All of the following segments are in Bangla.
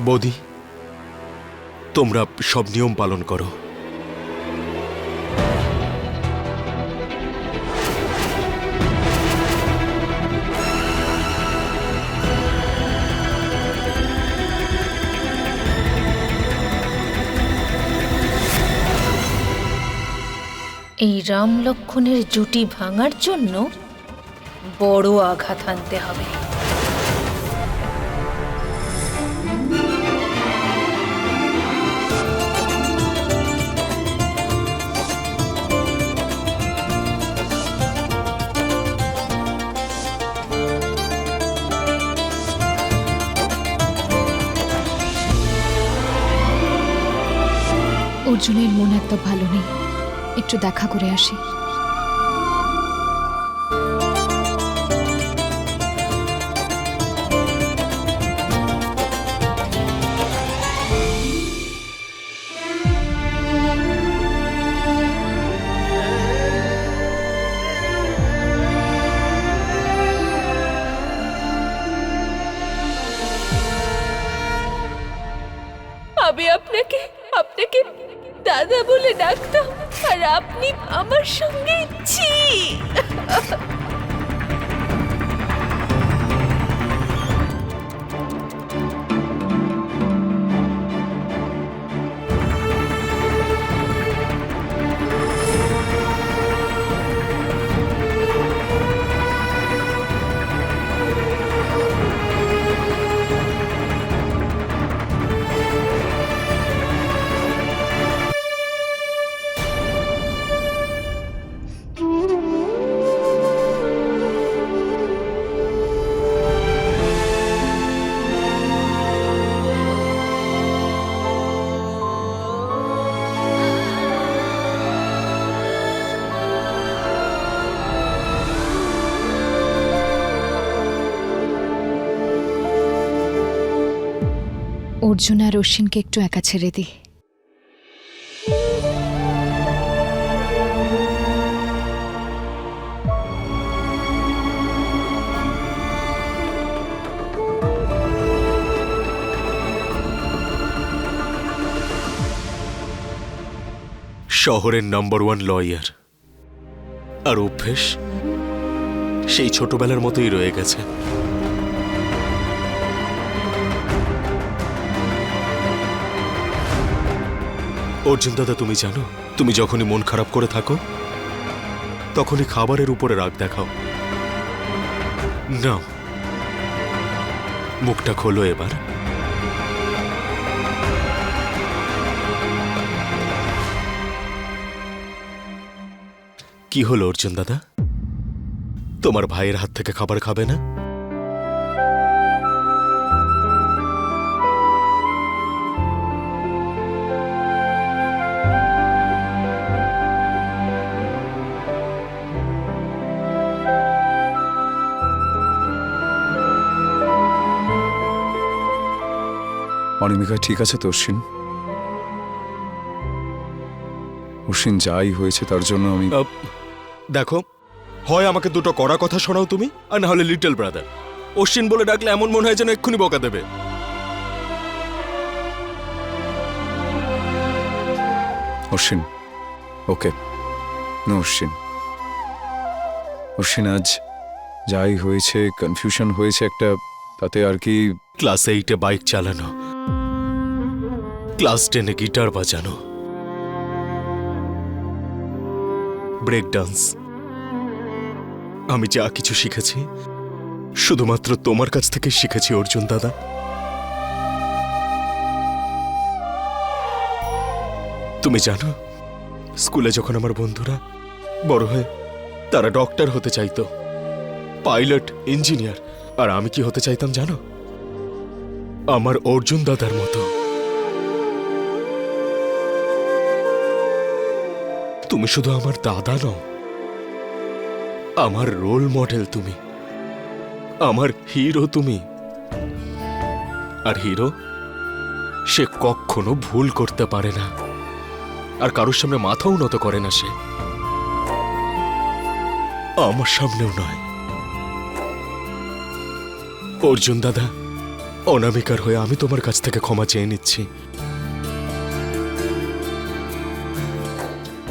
বৌদি, তোমরা সব নিয়ম পালন করো। এই রাম লক্ষ্মণের জুটি ভাঙার জন্য বড় আঘাত আনতে হবে। অর্জুনের মন একদম ভালো নেই, একটু দেখা করে আসি। আমি আপনাকে আপনাকে দাদা বলে ডাকতাম, আর আপনি আমার সঙ্গে ছি। অর্জুন আর অশ্বিনকে একটু একা ছেড়ে দিই। শহরের নাম্বার 1 লয়ার, আর অভ্যেস সেই ছোটবেলার মতোই রয়ে গেছে। অর্জুন দাদা, তুমি জানো, তুমি যখনই মন খারাপ করে থাকো তখনই খাবারের উপরে রাগ দেখাও। নাও, মুখটা খোলো এবার। কি হলো অর্জুন দাদা, তোমার ভাইয়ের হাত থেকে খাবার খাবে না? অনিমিকা ঠিক আছে তো অশ্বিন? অশ্বিন, যাই হয়েছে তার জন্য আমি দেখো, হয় আমাকে দুটো কড়া কথা শোনাও তুমি, আর না হলে লিটল ব্রাদার। অশ্বিন বলে ডাকলে এমন মনে হয় যেন এক্ষুনি বকা দেবে। অশ্বিন, ওকে, না অশ্বিন, অশ্বিন আজ যাই হয়েছে, কনফিউশন হয়েছে একটা, তাতে আর কি। ক্লাস 8-এ বাইক চালানো, ক্লাস 10-এ গিটার বাজানো, ব্রেক ডান্স, আমি যা কিছু শিখেছি শুধুমাত্র তোমার কাছ থেকে শিখেছি অর্জুন দাদা। তুমি জানো, স্কুলে যখন আমার বন্ধুরা বড় হয়ে তারা ডক্টর হতে চাইতো, পাইলট, ইঞ্জিনিয়ার, আর আমি কি হতে চাইতাম জানো? আমার অর্জুন দাদার মতো। তুমি শুধু আমার দাদা নও, আমার রোল মডেল তুমি, আমার হিরো তুমি। আর হিরো সে কখনো ভুল করতে পারে না, আর কারোর সামনে মাথাও নত করে না সে, আমার সামনেও নয়। অর্জুন দাদা, অনামিকার হয়ে আমি তোমার কাছ থেকে ক্ষমা চেয়ে নিচ্ছি।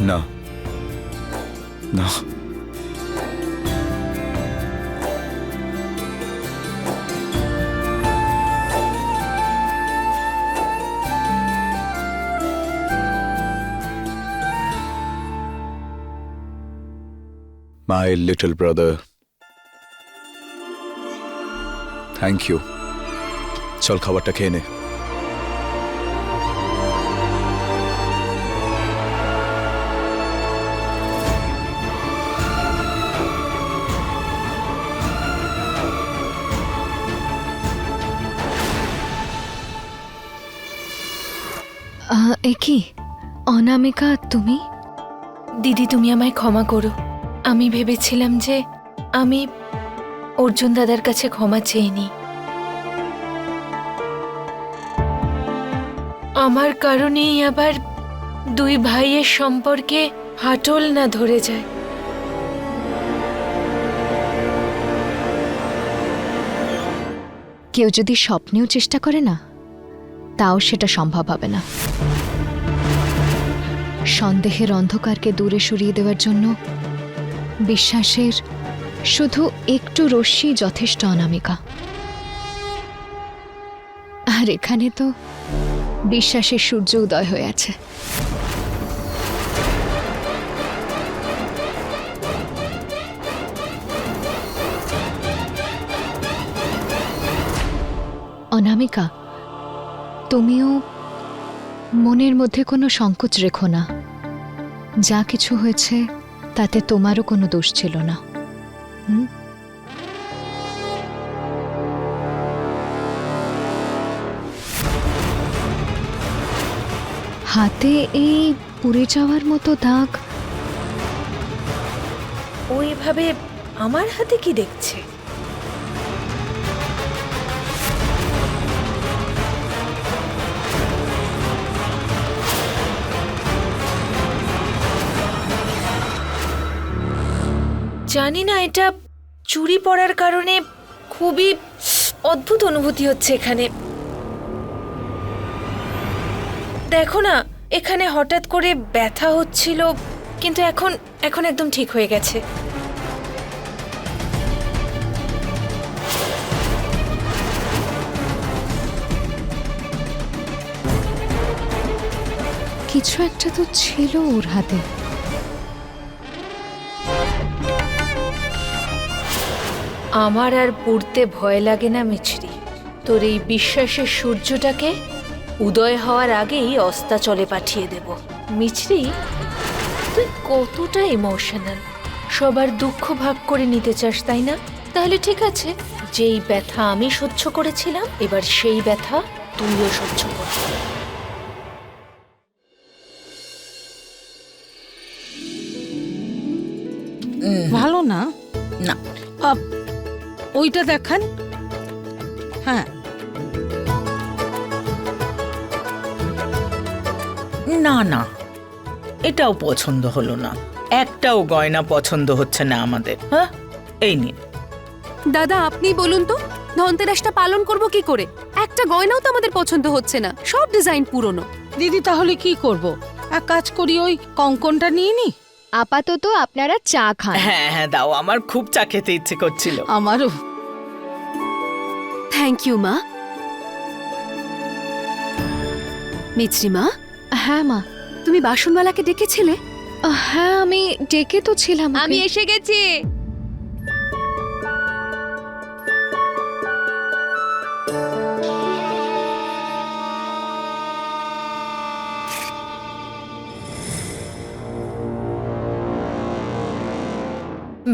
না না, my little brother, thank you. চল খাবারটা খেয়ে নে। এ কি অনামিকা, তুমি? দিদি তুমি আমায় ক্ষমা করো। আমি ভেবেছিলাম যে আমি অর্জুন দাদার কাছে ক্ষমা চেয়েনি। আমার কারণেই আবার দুই ভাইয়ের সম্পর্কে ফাটল না ধরে যায়। কেউ যদি স্বপ্নেও চেষ্টা করে না, তাও সেটা সম্ভব হবে না। সন্দেহের অন্ধকারকে দূরে সরিয়ে দেওয়ার জন্য বিশ্বাসের শুধু একটু রশ্মি যথেষ্ট, অনামিকা। আর এখানে তো বিশ্বাসের সূর্য উদয় হয়ে আছে। অনামিকা, তুমিও মনের মধ্যে কোনো সংকোচ রেখো না। যা কিছু হয়েছে তাতে তোমারও কোনো দোষ ছিল না। হাতে এই পুড়ে যাওয়ার মতো দাগ, ওইভাবে আমার হাতে কি দেখছে? জানি না, এটা চুরি পড়ার কারণে খুবই অদ্ভুত অনুভূতি হচ্ছে এখানে। দেখো না, এখানে হঠাৎ করে ব্যথা হচ্ছিল, কিন্তু এখন এখন একদম ঠিক হয়ে গেছে। কিছু একটা তো ছিল ওর হাতে। আমার আর পড়তে ভয় লাগে না মিছরি। তোর এই বিশ্বাসের সূর্যটাকে উদয় হওয়ার আগেই অস্তাচলে পাঠিয়ে দেব। মিছরি, তুই কতটা ইমোশনাল, সবার দুঃখ ভাগ করে নিতে চাস, তাই না? তাহলে ঠিক আছে, যেই ব্যথা আমি সহ্য করেছিলাম, এবার সেই ব্যথা তুইও সহ্য কর। ভালো না? না, ওইটা দেখান। হ্যাঁ, না না, এটাও পছন্দ হলো না। একটাও গয়না পছন্দ হচ্ছে না আমাদের। হ্যাঁ, এই নিন। দাদা আপনি বলুন তো, ধনতেরাসটা পালন করব কি করে? একটা গয়নাও তো আমাদের পছন্দ হচ্ছে না, সব ডিজাইন পুরনো। দিদি তাহলে কি করব? এক কাজ করি, ওই কঙ্কনটা নিয়ে নি। আপাতত আপনারা চা খান। হ্যাঁ হ্যাঁ, দাও, আমার খুব চা খেতে ইচ্ছে করছিল। আমারও। থ্যাংক ইউ মা। মিছরি মা, হ্যাঁ মা। তুমি বাসনওয়ালাকে ডেকেছিলে? হ্যাঁ, আমি ডেকে তো ছিলাম। আমি এসে গেছি।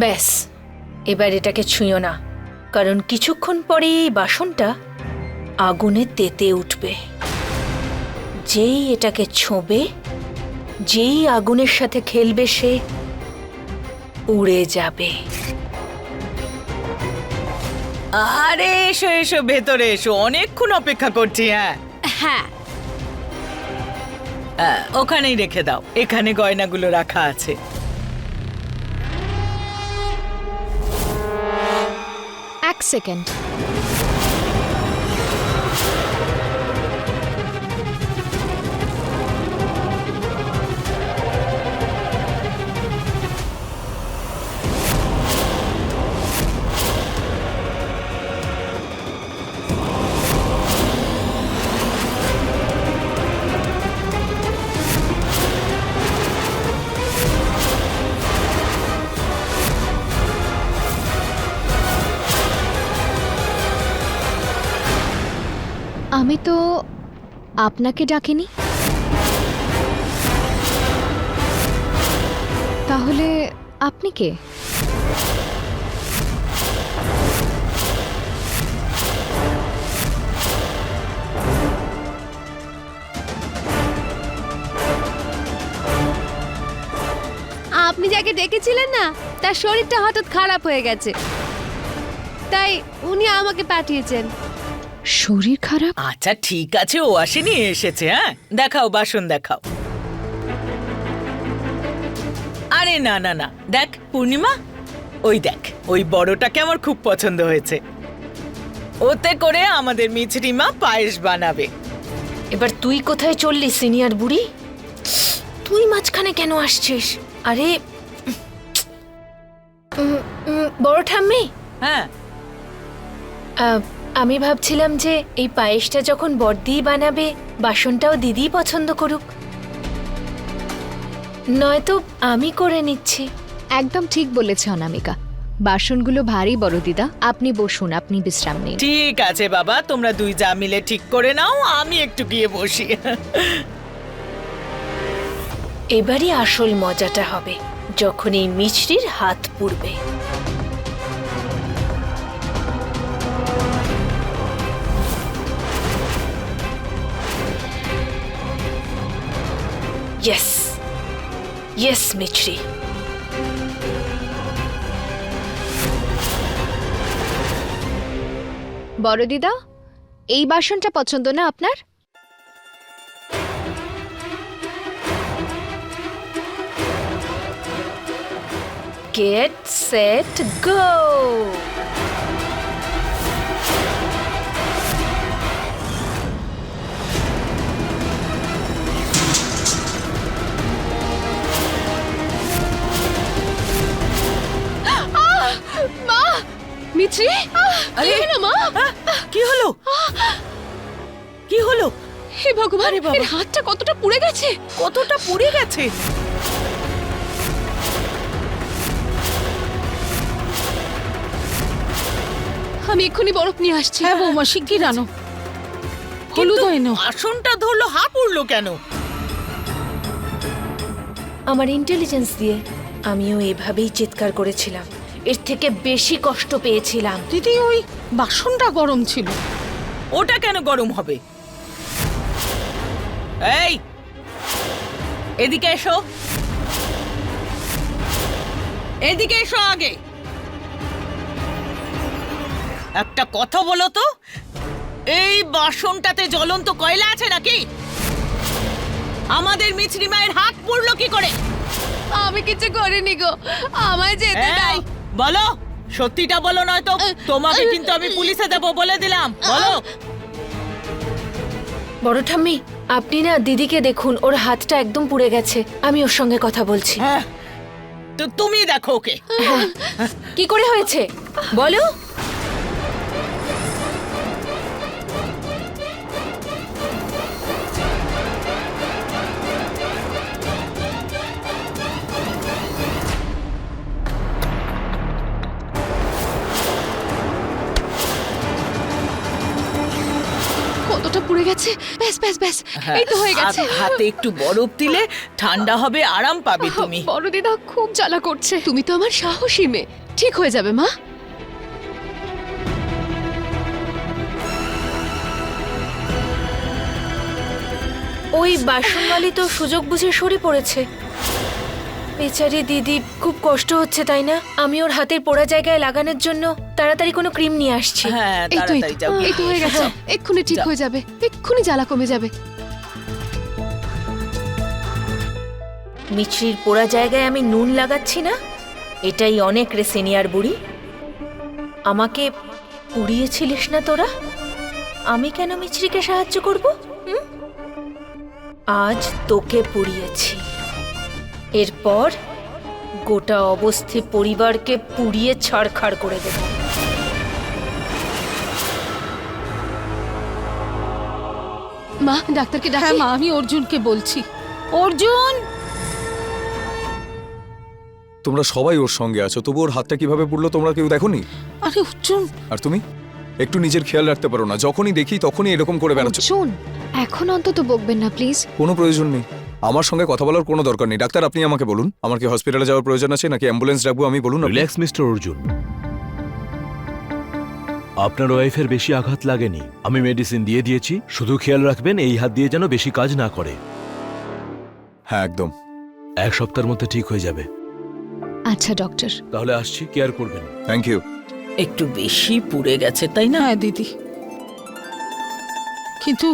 ব্যাস, এবার এটাকে ছুঁয়ো না, কারণ কিছুক্ষণ পরে এই বাসনটা আগুনে তেতে উঠবে। যেই এটাকে ছোঁবে, যেই আগুনের সাথে খেলবে, সে উড়ে যাবে। আরে এসো এসো, ভেতরে এসো, অনেকক্ষণ অপেক্ষা করছি। হ্যাঁ হ্যাঁ, ওখানেই রেখে দাও, এখানে গয়নাগুলো রাখা আছে। এক সেকেন্ড। আমি তো আপনাকে ডাকিনি। তাহলে আপনি কে? আপনি যাকে ডেকেছিলেন না, তার শরীরটা হঠাৎ খারাপ হয়ে গেছে, তাই উনি আমাকে পাঠিয়েছেন। শরীর খারাপ? আচ্ছা ঠিক আছে, ও আসেনি, এসেছে। হ্যাঁ দেখাও, বাসন দেখাও। আরে না না না, দেখ পূর্ণিমা, ওই দেখ, ওই বড়টাকে আমার খুব পছন্দ হয়েছে। ওতে করে আমাদের মিছরিমা পায়েস বানাবে। এবার তুই কোথায় চললি সিনিয়র বুড়ি? তুই মাঝখানে কেন আসছিস? আরে বড় ঠাম্মি, হ্যাঁ আমি ভাবছিলাম যে এই পায়েসটা যখন বড়দিই বানাবে, বাসনটাও দিদিই পছন্দ করুক, নয়তো আমি করে নিচ্ছি। একদম ঠিক বলেছে অনামিকা, বাসনগুলো ভারী বড় দিদা। আপনি বসুন, আপনি বিশ্রাম নিন। ঠিক আছে বাবা, তোমরা দুই যা মিলে ঠিক করে নাও, আমি একটু গিয়ে বসি। এবারই আসল মজাটা হবে, যখন এই মিছরির হাত পুড়বে। ইয়েস ইয়েস মিছরি। বড় দিদা, এই বাসনটা পছন্দ না আপনার? Get set go. মিছরি, আরে না মা, কি হলো? কি হলো? হে ভগবান, আরে বাবা। এর হাতটা কতটা পুড়ে গেছে। কতটা পুড়ে গেছে? আমি এক্ষুনি বরফ নিয়ে আসছি। হ্যাঁ বৌমা, শিগগির আনো। হলুদ এনো। আসনটা ধরলো, হাত পুড়লো কেন? আমার ইন্টেলিজেন্স দিয়ে আমিও এভাবেই চিৎকার করেছিলাম, এর থেকে বেশি কষ্ট পেয়েছিলাম। দিদি, ওই বাসনটা গরম ছিল। ওটা কেন গরম হবে? এই এদিকে এসো, এদিকে এসো আগে। একটা কথা বলো তো, এই বাসনটাতে জ্বলন্ত কয়লা আছে নাকি? আমাদের মিছরি মায়ের হাত পুড়লো কি করে? আমি কিছু করিনি গো, আমায় যেতে দাও। এই বলো, সত্যিটা বলো, নয়তো তোমাকে কিন্তু আমি পুলিশে দেবো বলে দিলাম। বলো। বড় ঠাম্মি, আপনি না দিদিকে দেখুন, ওর হাতটা একদম পুড়ে গেছে। আমি ওর সঙ্গে কথা বলছি। হ্যাঁ, তো তুমি দেখো ওকে। কি করে হয়েছে বলো? কতটা পুড়ে গেছে। ব্যাস ব্যাস ব্যাস, এই তো হয়ে গেছে। হাতে একটু বরফ দিলে ঠান্ডা হবে, আরাম পাবে তুমি। বড় দিদা খুব জ্বালা করছে। তুমি তো আমার সাহসী মেয়ে, ঠিক হয়ে যাবে মা। ওই বাসনওয়ালি তো সুযোগ বুঝে সরে পড়েছে। বেচারি দিদি খুব কষ্ট হচ্ছে, তাই না? আমি ওর হাতের পোড়া জায়গায় লাগানোর জন্য তাড়াতাড়ি কোনো ক্রিম নিয়ে আসছি। হ্যাঁ, এই তো, এই তাড়াতাড়ি তো, যাও। এই তো হয়ে গেছে। এক্ষুনি ঠিক যাও। হয়ে যাবে, এক্ষুনি জ্বালা কমে যাবে। মিছরির পোড়া জায়গায় আমি নুন লাগাচ্ছি না, এটাই অনেক রে সিনিয়র বুড়ি। আমাকে পুড়িয়েছিলিস না তোরা, আমি কেন মিছরিকে সাহায্য করব? আজ তোকে পুড়িয়েছি, এরপর গোটা অবস্থি পরিবারকে পুড়িয়ে ছাড়খাড় করে দেব। মা, ডাক্তারকে হ্যাঁ ডাকি? মা, আমি অর্জুনকে বলছি। অর্জুন! তোমরা সবাই ওর সঙ্গে আছো, তবু ওর হাতটা কিভাবে পুড়লো তোমরা কেউ দেখোনি? আরে অর্জুন! আর তুমি একটু নিজের খেয়াল রাখতে পারো না? যখনই দেখি তখনই এরকম করে বেড়াচ্ছ। অর্জুন, এখন অন্তত বকবেন না প্লিজ। কোনো প্রয়োজন নেই, আমার সঙ্গে কথা বলার কোনো দরকার নেই। ডাক্তার, আপনি আমাকে বলুন, আমার কি হসপিটালে যাওয়ার প্রয়োজন আছে নাকি অ্যাম্বুলেন্স ডাকবো? আমি বলুন আপনি। রিল্যাক্স মিস্টার অর্জুন, আপনার ওয়াইফের বেশি আঘাত লাগেনি। আমি মেডিসিন দিয়ে দিয়েছি, শুধু খেয়াল রাখবেন এই হাত দিয়ে যেন বেশি কাজ না করে। হ্যাঁ একদম। 1 সপ্তাহের মধ্যে ঠিক হয়ে যাবে। আচ্ছা ডক্টর। তাহলে আসছি, কেয়ার করবেন। Thank you. একটু বেশি পুড়ে গেছে তাই না? হ্যাঁ দিদি, কিন্তু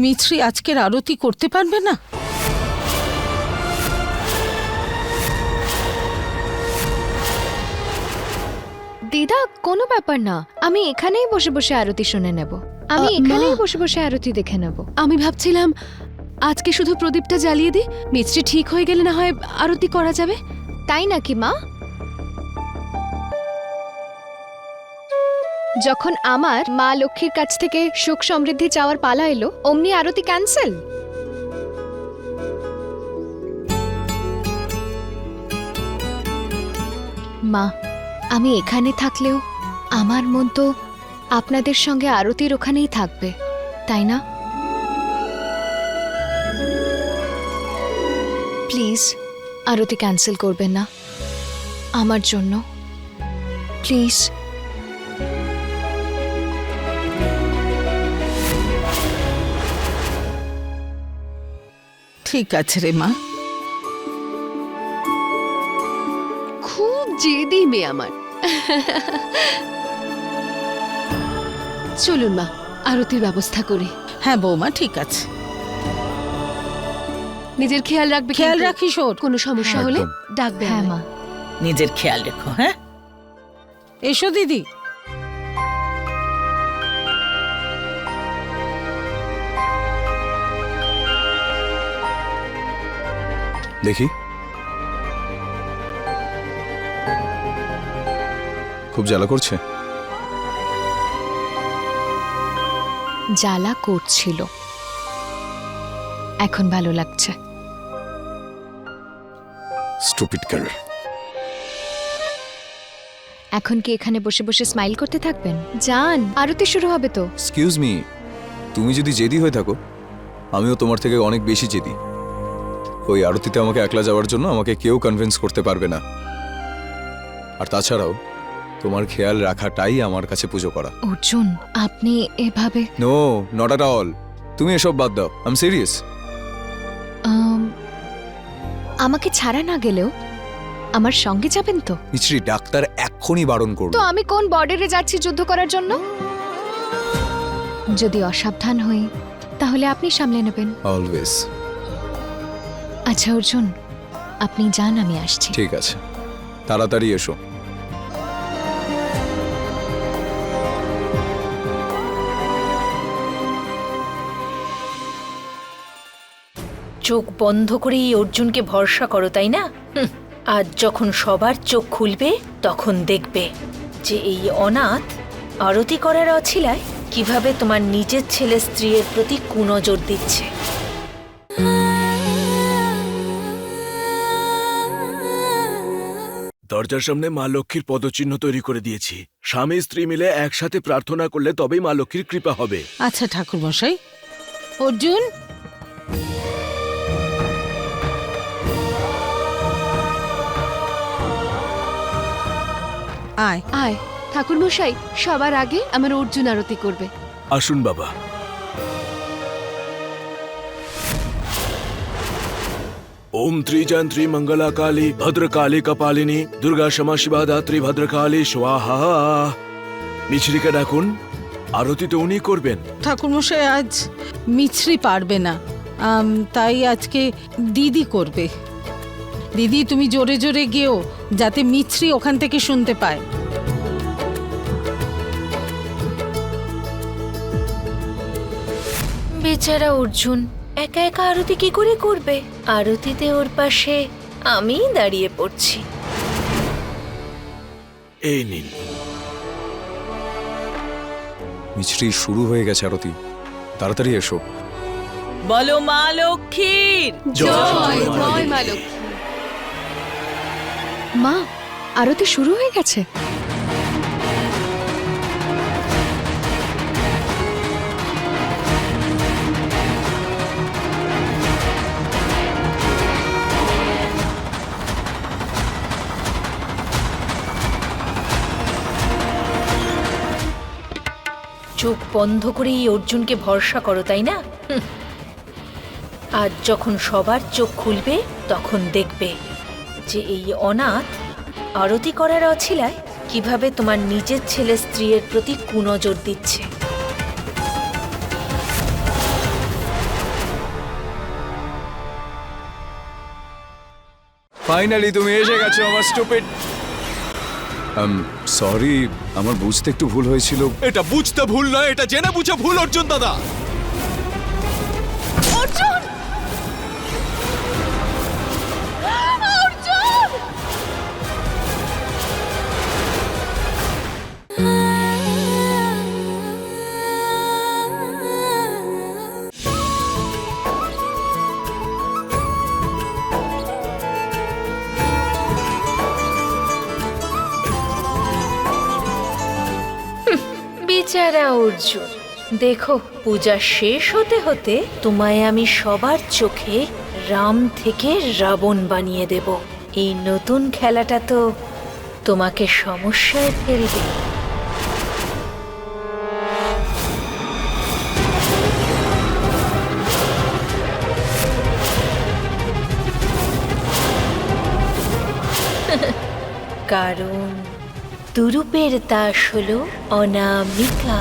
মিছরি আজকের আরতি করতে পারবে না? দিদা, কোনো ব্যাপার না, আমি এখানেই বসে বসে আরতি শুনে নেব। আমি এখানেই বসে বসে আরতি দেখে নেব। আমি ভাবছিলাম আজকে শুধু প্রদীপটা জ্বালিয়ে দিই, মিছরি ঠিক হয়ে গেলে না হয় আরতি করা যাবে। তাই নাকি মা? যখন আমার মা লক্ষ্মীর কাছ থেকে সুখ সমৃদ্ধি চাওয়ার পালা এলো, অমনি আরতি ক্যান্সেল? মা, আমি এখানে থাকলেও আমার মন তো আপনাদের সঙ্গে আরতির ওখানেই থাকবে, তাই না? প্লিজ আরতি ক্যান্সেল করবেন না আমার জন্য, প্লিজ। ঠিক আছে রে মা। খুব জেদি মেয়ে আমার। চলুন মা, আরতির ব্যবস্থা করি। হ্যাঁ বৌমা, ঠিক আছে। নিজের খেয়াল রাখবে, খেয়াল কিন্তু। রাখিস ওর। কোনো সমস্যা হলে একদম। ডাকবে। হ্যাঁ আমায়। মা। নিজের খেয়াল রেখো। হ্যাঁ, এসো দিদি। দেখি, খুব জ্বালা করছে? জ্বালা করছিল, এখন ভালো লাগছে। Stupid girl. এখন কি এখানে বসে বসে স্মাইল করতে থাকবেন? যান, আরতি শুরু হবে তো। এক্সকিউজ মি, তুমি যদি জেদি হয়ে থাকো, আমিও তোমার থেকে অনেক বেশি জেদি। ওই আরতিতে আমাকে একলা যাওয়ার জন্য আমাকে কেউ কনভিন্স করতে পারবে না। আর তাছাড়াও তোমার খেয়াল রাখাটাই আমার কাছে পুজো করা। অর্জুন, আপনি এভাবে নো, নট অ্যাট অল। তুমি এসব বাদ দাও, আই এম সিরিয়াস। আমাকে ছাড়া না গেলেও আমার সঙ্গে যাবেন তো? মিছরি, ডাক্তার এক্ষুনি বারণ করবে। তো আমি কোন বর্ডারে যাচ্ছি যুদ্ধ করার জন্য? যদি অসাবধান হই তাহলে আপনি সামলে নেবেন। অলওয়েজ। আচ্ছা অর্জুন, আপনি যান, আমি আসছি। ঠিক আছে, তাড়াতাড়ি এসো। চোখ বন্ধ করে এই অর্জুনকে ভরসা করো, তাই না? আজ যখন সবার চোখ খুলবে তখন দেখবে যে এই অনাথ আরতি করার অছিলায় কিভাবে তোমার নিজের ছেলে স্ত্রীর প্রতি কুনজর দিচ্ছে। দরজার সামনে মা লক্ষ্মীর পদচিহ্ন তৈরি করে দিয়েছি। স্বামী স্ত্রী মিলে একসাথে প্রার্থনা করলে তবেই মা লক্ষ্মীর কৃপা হবে। আচ্ছা ঠাকুর মশাই। অর্জুন, আয়। আয় ঠাকুর মশাই, সবার আগে আমার অর্জুন আরতি করবে। আসুন বাবা। ओम त्रिजंत्री मंगला काली भद्रकाली कपालिनी दुर्गा क्षमा शिवा दात्री भद्रकाली स्वाहा। মিছরিকে ডাকুন, আরতি তো উনি করবেন। ঠাকুর মশাই, আজ মিছরি পারবে না, তাই আজকে দিদি করবে। দিদি, তুমি জোরে জোরে গেও যাতে মিছরি ওখান থেকে শুনতে পায়। বেচারা অর্জুন একা একা আরতি কি করে করবে? আরতিতে ওর পাশে আমিই দাঁড়িয়ে পড়ছি। এই নিন। মিছরি, শুরু হয়ে গেছে আরতি, তাড়াতাড়ি এসো। বলো মা লক্ষ্মীর জয় জয় মা লক্ষ্মী। মা, আরতি শুরু হয়ে গেছে। চোখ বন্ধ করে এই অর্জুনকে ভরসা করো, তাই না? আজ যখন সবার চোখ খুলবে তখন দেখবে যে এই অনাথ আরতি করার অছিলায় কিভাবে তোমার নিজের ছেলে স্ত্রীর প্রতি কুনজর দিচ্ছে। ফাইনালি তুমি এসে গেছো আমার স্টুপিড। সরি, আমার বুঝতে একটু ভুল হয়েছিল। এটা বুঝতে ভুল নয়, এটা জেনে বুঝে ভুল অর্জুন দাদা। অর্জুন! অর্জুন! বেচারা অর্জুন, দেখো পূজা শেষ হতে হতে তোমায় আমি সবার চোখে রাম থেকে রাবণ বানিয়ে দেব। এই নতুন খেলাটা তো তোমাকে সমস্যায় ফেলবে। কারণ দুরূপের দাস হলো অনামিকা।